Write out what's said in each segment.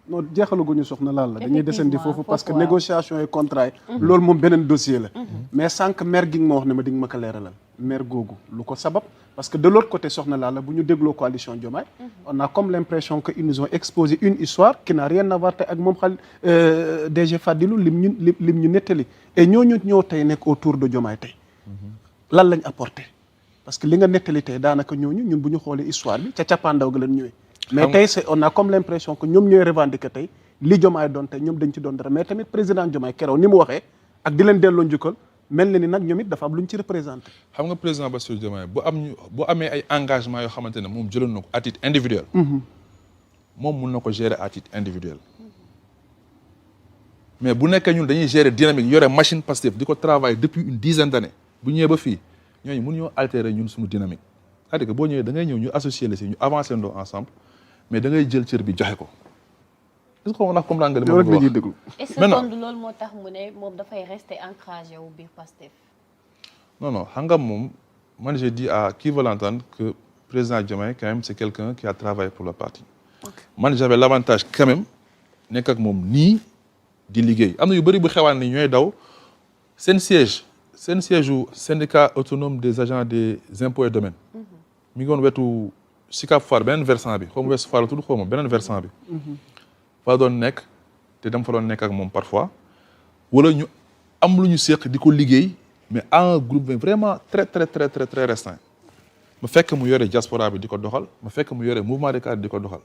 non jeexalaguñu soxna laal la dañuy descendi foofu parce que négociation et contrat yi loolu moom beneen dossier la mais sànq maire gi nga ma wax ne ma di nga ma ko leeralal maire googu lu ko sabab parce que de l'autre côté soxna laal la bu ñu dégloo coalition Diomaye on a comme l'impression que ils nous ont exposé une histoire qui n'a rien à voir te ak moom DG Fadilou lim ñu nettali et ñooñu ñëw tey nekk autour de Diomaye tey lan lañ apporté parce que li nga nettali tey daanaka ñooñu ñun bu ñu xoolee histoire bi ca cappaandaw ga lañ ñëwee mais tey on a comme l'impression que ñoom ñooy revendiquer tey li Diomaye doon tey ñoom dañ ci doon dara mais tamit président Diomaye keroog ni mu waxee ak di leen delloo njukkal mel na ni nag ñoom it dafa am lu ñu ci représenté. xam nga président Bassirou Diomaye bu amee ay engagement yoo xamante ne moom jëloon na ko à titre individuel. moom mun na ko gérer à titre individuel. mais bu nekkee ñun dañuy gérer dynamique yore machine Pastef di ko travailler depuis une dizaine d'années bu ñëwee ba fii ñooñu mënuñoo altérer ñun suñu dynamique c'est-à-dire que boo ñëwee da ngay ñëw ñu associer la si ñu avancer ndoo ensemble mais da ngay jël cër bi joxe ko. est-ce que on a comprendre nga li ma bëgg a wax est-ce que kon loolu moo tax mu ne moom dafay rester ancragé wu biir Pastef. non xam nga moom man je dis à qui veut l'entendre que président Diomaye quand même c'est quelqu'un qui a travaillé pour le parti. man j'avais l'avantage quand même nekk ak moom nii di liggéey am na yu bëri bu xewaan ni ñooy daw seen siège u syndicat autonome des agents des impôts et domaines. mi ngi woon wetu Sicap Foire beneen versant bi xaw ma Ouest Foire la tudd xaw ma beneen versant bi. fa doon nekk te dama fa doon nekk ak moom parfois wala ñu am lu ñu séq di ko liggéey mais à un groupe vraiment très restreint ma fekk mu yore diaspora bi di ko doxal ma fekk mu yore mouvement des cadres di ko doxal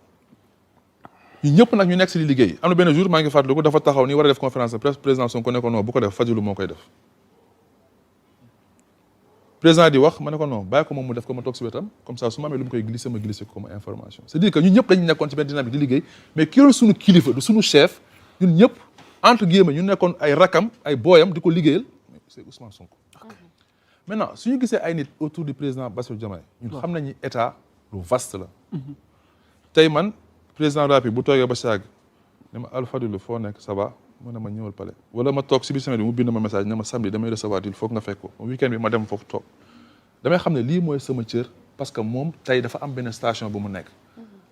ñu ñëpp nag ñu nekk si di liggéey am na benn jour maa ngi fàttaliku dafa taxaw ni war a def conférence de presse président Sonko ne ko non bu ko def Fadilou moo koy def président di wax ma ne ko non bàyyi ko moom mu def ko ma toog si wetam comme ça su ma amee lu mu koy glisser ma glisser ko comme information c'est-à-dire que ñun ñëpp dañu nekkoon ci benn dynamique di liggéey mais ki yoroon suñu kilifa du suñu chef ñun ñëpp entre guillemets ñu nekkoon ay rakam ay booyam di ko liggéeyal c'est Ousmane Sonko. maintenant suñu gisee ay nit autour du président Bassirou Diomaye ñun xam nañu état lu vaste la. tey man président de la République bu toogee ba saag ne ma Alpha Fadilou foo nekk ça va mu ne ma ñëwal palais wala ma toog si biir semaine bi mu bind ma message ne ma samedi damay recevoir il faut nga fekk ko week-end bi ma dem foofu toog damay xam ne lii mooy sama cër parce que moom tey dafa am benn station bu mu nekk.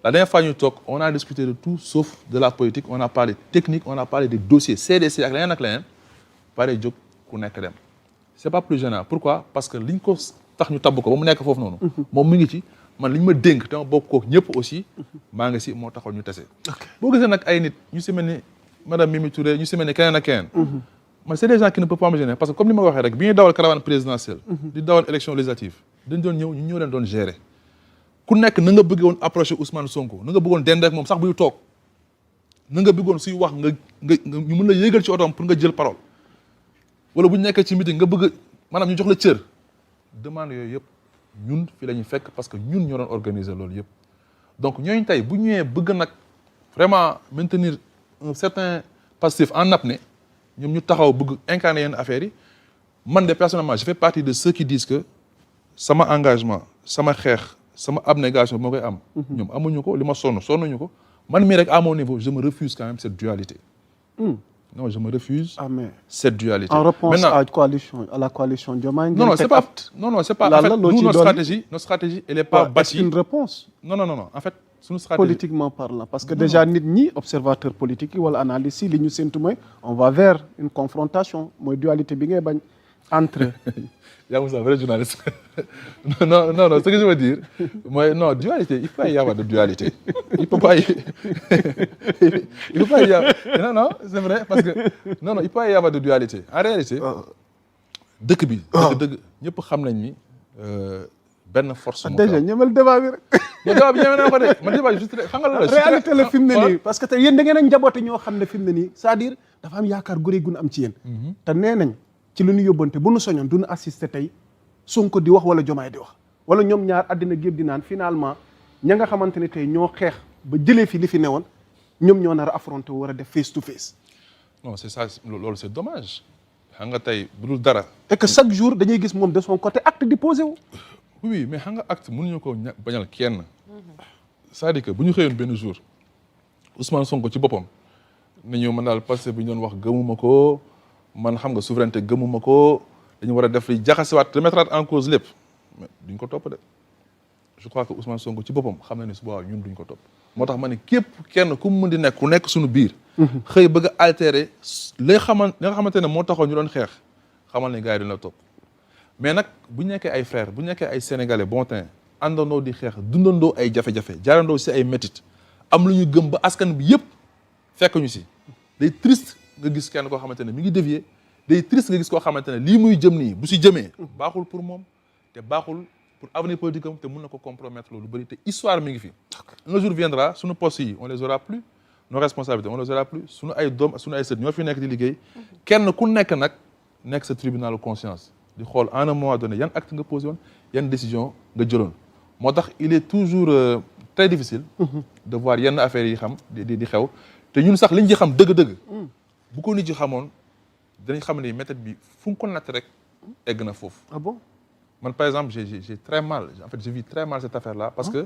la dernière fois ñu toog on a discuté de tout sauf de la politique on a parlé technique on a parlé des dossiers CDC ak leneen pare jóg ku nekk dem. c'est pas plus gênant pourquoi parce que liñ ko tax ñu tabb ko ba mu nekk foofu noonu. moom mi ngi ci man liñ ma dénk te ma bokk kook ñëpp aussi maa ngi si moo taxoon ñu tase. boo gisee nag ay nit ñu si mel ni madame Mimi Touré ñu si mel ni keneen ak keneen. man c'est des gens qui ne peuvent pas me gêner parce que comme ni ma waxee rek bi ñuy dawal caravane présidentielle. di dawal élection législative dañ doon ñëw ñu ñoo leen doon gérer. ku nekk na nga bëggoon approcher Ousmane Sonko na nga bëggoon dend ak moom sax buy toog na nga bëggoon suy wax nga ñu mën la yéegal ci otoom pour nga jël parole. wala bu ñu nekkee ci meeting nga bëgg maanaam ñu jox la cër demande yooyu yëpp ñun fii la ñuy fekk parce que ñun ñoo doon organiser loolu yëpp donc ñooñu tey bu ñëwee bëgg nag vraiment maintenir un certain passif en apnée ñoom ñu taxaw bëgg incarner yenn affaires yi man de personnellement je fais partie de ceux qui disent que sama engagement sama xeex sama abnégation moo koy am. ñoom amuñu ko li ma sonnuñu ko man mii rek à mon niveau je me refuse quand même cette dualité. Non, je me refuse cette dualité. En réponse à la coalition Diomaye. Non, c'est pas. Non, c'est pas. En fait, nous, notre stratégie, elle est pas bâtie. C'est une réponse. Non. En fait, c'est une stratégie. Politiquement parlant, parce que déjà ni observateur politique ou analyste, li ñu sentu mooy on va vers une confrontation, mooy dualité bi ngay bañ entre. Il y a un vrai journaliste. Non, ce que je veux dire, moi, non, dualité, il ne peut pas y avoir de dualité. Il ne peut pas y avoir. Non, c'est vrai, parce que. Non, il ne peut pas y avoir de dualité. En réalité, dëkk bi. ñëpp xam nañ ni benn force. déjà ñemal débat bi rek. débat bi ñeme naa ko de man débat juste xam nga la. réalité la fi mu ne nii parce que te yéen da ngeen a njaboote ñoo xam ne fi mu ne nii c'est-à-dire dafa am yaakaar gu rëy gu am ci yéen. te nee nañ. ci lu ñu yóbbante bu nu soñoon du ñu assister tey Sonko di wax wala Diomaye di wax wala ñoom ñaar àddina gépp di naan finalement ña nga xamante ne tey ñoo xeex ba jëlee fi li fi newoon ñoom ñoo nar a affronter war a def face to face. non c'est ça loolu c'est dommage xam nga tey bu dul dara. et que chaque jour dañuy gis moom de son côté acte di posé wu. oui mais xam nga acte mënuñu ko bañal kenn. c'est-à-dire que bu ñu xëyoon benn jour Ousmane Sonko ci boppam ne ñu mën daal parce que bu ñu doon wax gëmuma ko. man xam nga souveraineté gëmuma ko dañu war a def li jaxasewaat remettre en cause lépp mais duñ ko topp de je crois que Ousmane Sonko ci boppam xam na ne su boobaa ñun duñ ko topp moo tax ma ne képp kenn ku mu mën di nekk ku nekk suñu biir xëy bëgg a altérer li nga xamante ne moo taxoon ñu doon xeex xamal ne gars yi duñ la topp mais nag bu ñu nekkee ay frères bu ñu nekkee ay sénégalais bon temps àndandoo di xeex dundandoo ay jafe-jafe jaarandoo si ay métit am lu ñu gëm ba askan bi yëpp fekk ñu si day triste nga gis kenn koo xamante ne mi ngi dévier day triste nga gis koo xamante ne lii muy jëm nii bu si jëmee baaxul pour moom te baaxul pour avenir politique am te mun na ko compromettre loolu bëri te histoire mi ngi fi un jour viendra suñu postes yi on les aura plus nos responsabilités on les aura plus suñu ay doom suñu ay sët ñoo fi nekk di liggéey kenn ku nekk nag nekk sa tribunal conscience di xool à un moment donné yan acte nga posé woon yan décision nga jëloon moo tax il est toujours très difficile de voir yenn affaires yi xam di xew te ñun sax liñ ci xam dëgg-dëgg bu ko nit ci xamoon danañ xam ne méthode bi fu nga ko natt rek egg na foofu. Ah bon? Man par exemple j'ai très mal en fait je vis très mal cette affaire là parce que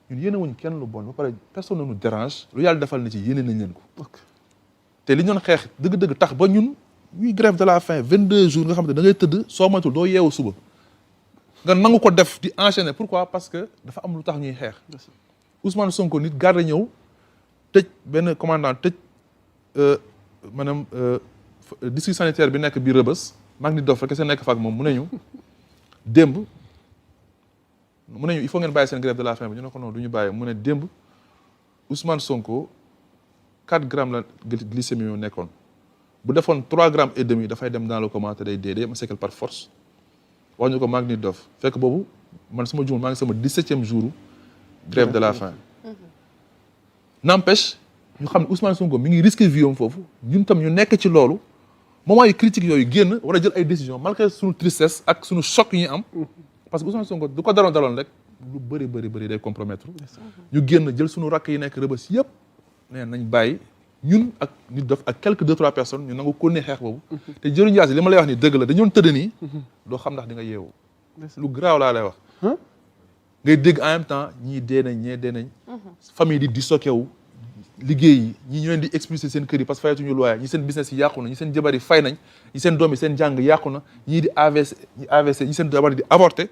ñun yéene wuñ kenn lu bon ba pare personne ne nous dérange lu yàlla defal na ci yéene nañ leen ko te li ñu doon xeex dëgg-dëgg tax ba ñun ñuy grève de la faim 22 jours nga xam ne da ngay tëdd soo moytul doo yeewu suba nga nangu ko def di enchaîner pourquoi parce que dafa am lu tax ñuy xeex Ousmane Sonko nit garde ñëw tëj benn commandant tëj maanaam district sanitaire bi nekk biir Rebeuss mag nit dof rek kese nekk fa ak moom mu ne ñu démb mu ne ñu il faut ngeen bàyyi seen grève de la faim bi ñu ne ko non du ñu bàyyi mu ne démb Ousmane Sonko 4 grammes la glycémie moo nekkoon bu defoon 3 grammes et demi dafay dem dans le coma te day dee ma sekkal par force wax ñu ko mag nit dof fekk boobu man suma juumul maa ngi sama 17e jour grève de la faim n'empêche ñu xam ne Ousmane Sonko mi ngi risqué vie am foofu ñun tam ñu nekk ci loolu moment yu critique yooyu génn war a jël ay décisions malgré suñu tristesse ak suñu choc yi ñu am parce que Ousmane Sonko du ko daloon rek lu bëri day compromettre ñu génn jël suñu rakk yi nekk Rebeuss yëpp nee nañ bàyyi ñun ak nit dof ak quelques 2-3 personnes ñu nangu continuer xeex boobu te jëriñ yaas li ma lay wax ni dëgg la dañoon tëdd nii doo xam ndax di nga yeewu lu graaw laa lay wax ngay dégg en même temps ñii dee nañ ñee dee nañ famille di disloqué wu liggéey yi ñii ñu leen di expulser seen kër yi parce que fayatuñu loyer ñi seen business yi yàqu na ñi seen jabar yi fay nañ ñi seen doom yi seen jàng yàqu na ñii di AVC ñi seen jabar di avorté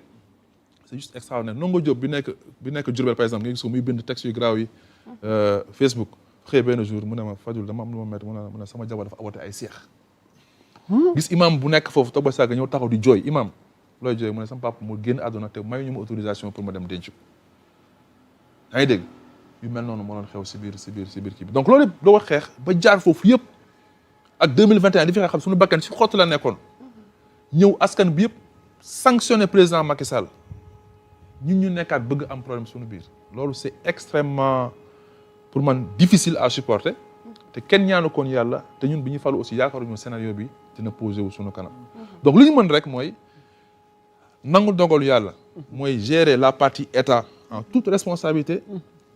c'est juste extraordinaire Ndongo Diop bi nekk Diourbel par exemple nga gis ko muy bind texte yu graaw yi Facebook xëy benn jour mu ne ma Fadul dama am lu ma métti mu ne sama jabar dafa avorté ay seex gis imam bu nekk foofu toog ba saaga ñëw taxaw di jooy imam looy jooy mu ne sama papa mu génn àdduna te mayu ñu ma autorisation pour ma dem denc yaa ngi dégg yu mel noonu moo doon xew si biir kii bi donc loolu yëpp doo ko xeex ba jaar foofu yëpp ak 2021 li fi nga xam suñu bakkan si xottu la nekkoon ñëw askan bi yëpp sanctionné président Macky Sall ñun ñu nekkaat bëgg am problème suñu biir loolu c'est extrêmement pour man difficile à supporter te kenn ñaanu koon yàlla te ñun bi ñu falu aussi yaakaaruñu scénario bi dina posé wu suñu kanam donc li ñu mën rek mooy nangu dogalu yàlla mooy gérer la partie état en toute responsabilité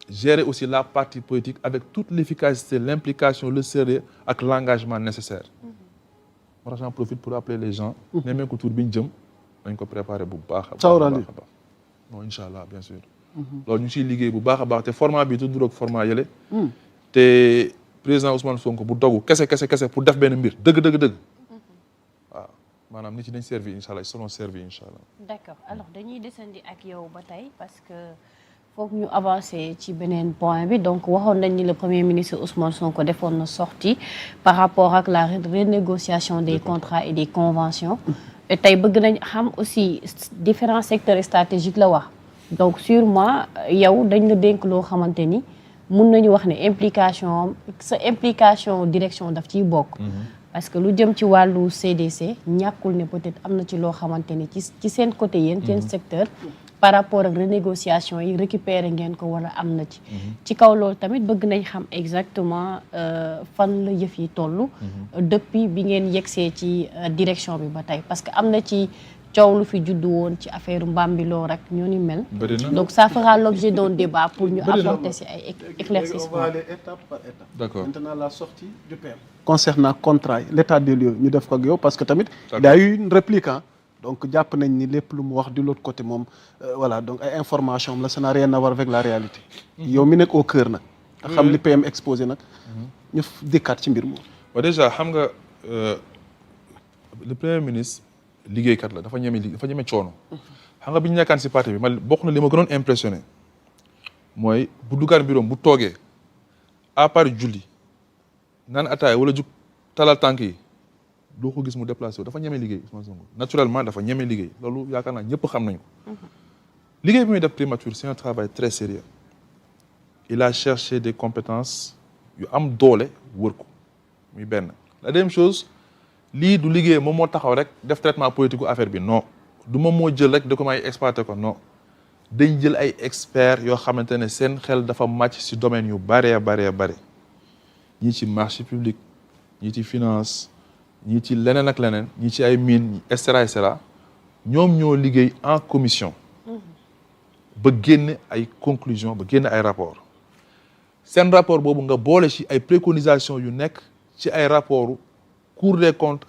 gérer aussi la partie politique avec toute l'efficacité l'implication le sérieux ak l'engagement nécessaire moo tax j'en profite pour appeler les gens ne mee ko tour bi ñu jëm dañ ko préparer bu baax a baax non incha allah bien sûr loolu ñu siy liggéey bu baax a baax te format bi tudd ak format yële te président Ousmane Sonko bu dogu kese pour def benn mbir dëgg waaw maanaam nit yi dañ servi incha allah ils seront servis incha allah. D'accord alors dañuy desandi ak yow ba tey parce que foog ñu avancer ci beneen point bi donc waxoon nañ ni le premier ministre Ousmane Sonko defoon na sortie par rapport ak la renégociation des contrats et des conventions et tey bëgg nañ xam aussi différents secteurs stratégiques la wax donc sûrement yow dañ la dénk loo xamante ni mun nañu wax ne implication direction daf ciy bokk. Parce que lu jëm ci wàllu CDC ñàkkul ne peut-être am na ci loo xamante ni ci seen côté yéen seen secteur par rapport ak renégociation yi récupérer ngeen ko wala am na ci ci kaw loolu tamit bëgg nañ xam exactement fan la yëf yi toll depuis bi ngeen yegsee ci direction bi ba tey parce que am na ci coow lu fi juddu woon ci affaire Mbambiloo rek ñoo ni mel donc ça fera l'objet d'un débat pour ñu apporter si ay éclaircissements. On va aller étape par étape. D'accord. Maintenant la sortie du PM. Concernant contrat yi l'état des lieux ñu def ko ak yow parce que tamit il y a eu une réplique donc jàpp nañ ni lépp lu mu wax de l'autre côté moom voilà donc ay information la ça n'a rien à voir avec la réalité yow mi nekk au cœur nag nga xam li PM exposé nag ñu dikkaat ci mbir moom waaw déjà xam nga le premier ministre liggéeykat la dafa ñeme coono xam nga bi ñu nekkaan si parti bi man bokk na li ma gënoon impressionné mooy bu duggaan bureau bu toogee à part julli naan ataaya wala jug talal tànk yi doo ko gis mu déplacé wu dafa ñeme liggéey Ousmane Sonko naturellement dafa ñeme liggéey loolu yaakaar naa ñëpp xam nañu ko liggéey bi muy def primature c'est un travail très sérieux il a cherché des compétences yu am doole wër ko muy benn la deuxième chose lii du liggéey moom moo taxaw rek def traitement politique gu affaire bi non du moom moo jël rek document yi exploité ko non dañ jël ay experts yoo xamante ne seen xel dafa màcc ci domaine yu baree bare ñii ci marché public ñii ci finance ñii ci leneen ak leneen ñii ci ay mines et cetera ñoom ñoo liggéey en commission ba génne ay conclusions ba génne ay rapports seen rapport boobu nga boole ci ay préconisations yu nekk ci ay rapports Cour des comptes